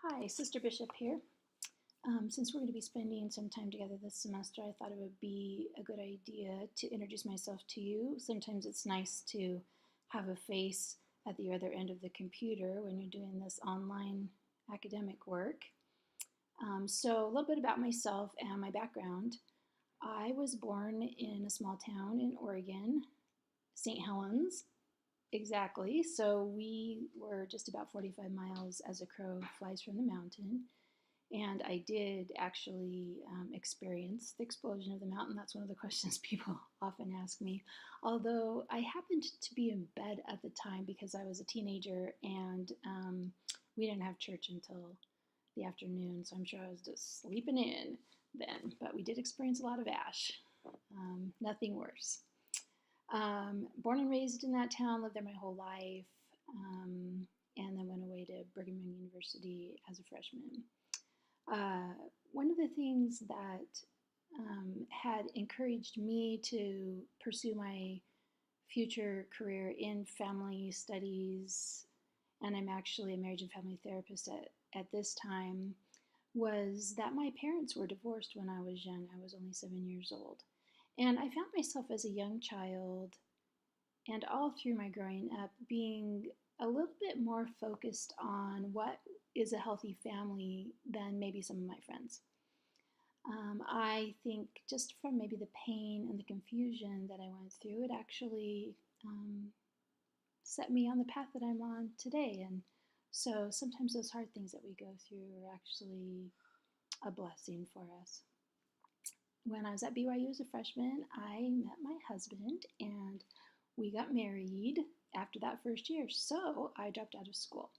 Hi, Sister Bishop here. Since we're going to be spending some time together this semester, I thought it would be a good idea to introduce myself to you. Sometimes it's nice to have a face at the other end of the computer when you're doing this online academic work. So, a little bit about myself and my background. I was born in a small town in Oregon, St. Helens, exactly. So, we were just about 45 miles as a crow flies from the mountain. And I did actually experience the explosion of the mountain. That's one of the questions people often ask me. Although I happened to be in bed at the time because I was a teenager and we didn't have church until the afternoon. So I'm sure I was just sleeping in then. But we did experience a lot of ash. Nothing worse. Born and raised in that town, lived there my whole life, and then went away to Brigham Young University as a freshman. One of the things that had encouraged me to pursue my future career in family studies, and I'm actually a marriage and family therapist at this time, was that my parents were divorced when I was young. I was only 7 years old. And I found myself as a young child and all through my growing up being a little bit more focused on what is a healthy family than maybe some of my friends. I think just from maybe the pain and the confusion that I went through, it actually set me on the path that I'm on today. And so sometimes those hard things that we go through are actually a blessing for us. When I was at BYU as a freshman, I met my husband and we got married after that first year. So I dropped out of school.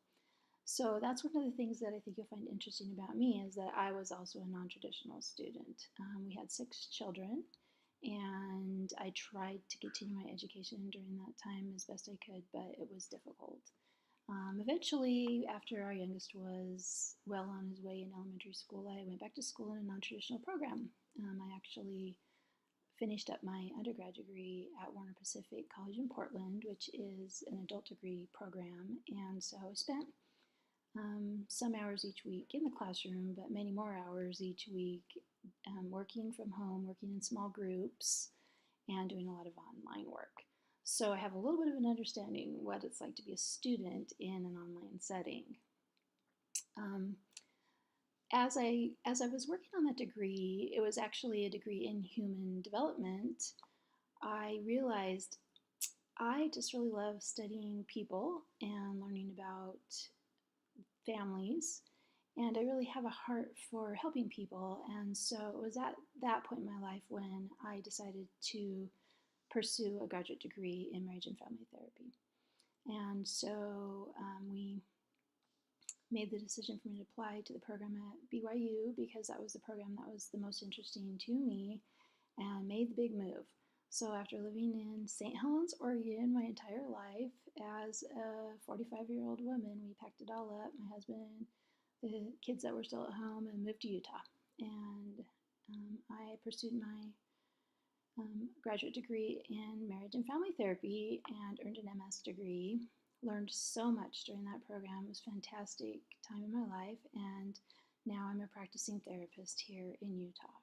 So that's one of the things that I think you'll find interesting about me is that I was also a non-traditional student. We had 6 children, and I tried to continue my education during that time as best I could, but it was difficult. Eventually, after our youngest was well on his way in elementary school, I went back to school in a non-traditional program. I actually finished up my undergrad degree at Warner Pacific College in Portland, which is an adult degree program, and so I spent some hours each week in the classroom, but many more hours each week working from home, working in small groups, and doing a lot of online work. So I have a little bit of an understanding what it's like to be a student in an online setting. As I was working on that degree, it was actually a degree in human development. I realized I just really love studying people and learning about families, and I really have a heart for helping people. And so it was at that point in my life when I decided to pursue a graduate degree in marriage and family therapy. And so we made the decision for me to apply to the program at BYU because that was the program that was the most interesting to me, and made the big move. So after living in St. Helens, Oregon my entire life as a 45-year-old woman, we packed it all up, my husband, the kids that were still at home, and moved to Utah. And I pursued my graduate degree in marriage and family therapy and earned an MS degree. Learned so much during that program. It was a fantastic time in my life, and now I'm a practicing therapist here in Utah.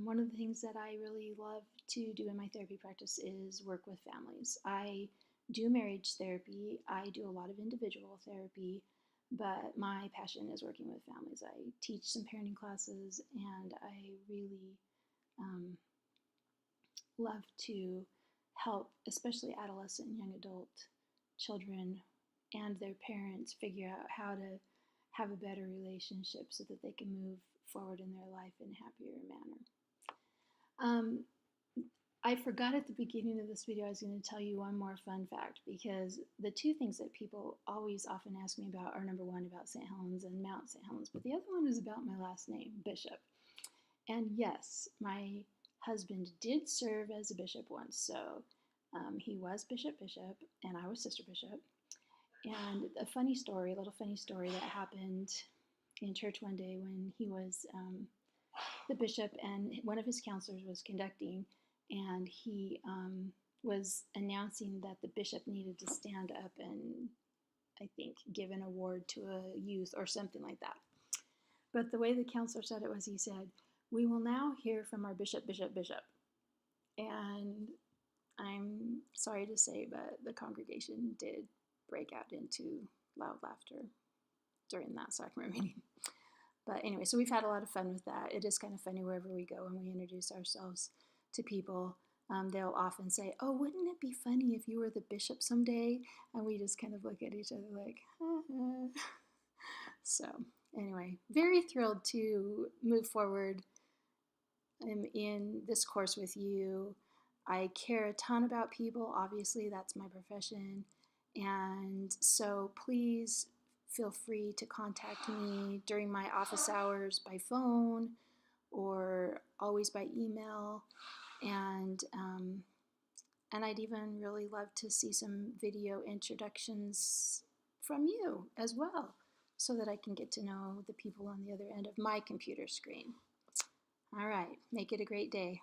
One of the things that I really love to do in my therapy practice is work with families. I do marriage therapy, I do a lot of individual therapy, but my passion is working with families. I teach some parenting classes, and I really love to help, especially adolescent and young adult children and their parents, figure out how to have a better relationship so that they can move forward in their life in a happier manner. I forgot at the beginning of this video I was going to tell you one more fun fact, because the 2 things that people always often ask me about are, number 1, about St. Helens and Mount St. Helens, but the other one is about my last name, Bishop. And yes, my husband did serve as a bishop once, so he was Bishop, and I was Sister Bishop. And a little funny story that happened in church one day when he was the bishop and one of his counselors was conducting, and he was announcing that the bishop needed to stand up and I think, give an award to a youth or something like that. But the way the counselor said it was, he said, "We will now hear from our bishop, bishop, bishop." And I'm sorry to say, but the congregation did break out into loud laughter during that sacrament meeting. But anyway, so we've had a lot of fun with that. It is kind of funny wherever we go when we introduce ourselves to people. They'll often say, "Oh, wouldn't it be funny if you were the bishop someday?" And we just kind of look at each other like, So anyway, very thrilled to move forward in this course with you. I care a ton about people. Obviously, that's my profession. And so please feel free to contact me during my office hours by phone or always by email. And I'd even really love to see some video introductions from you as well, so that I can get to know the people on the other end of my computer screen. All right, make it a great day.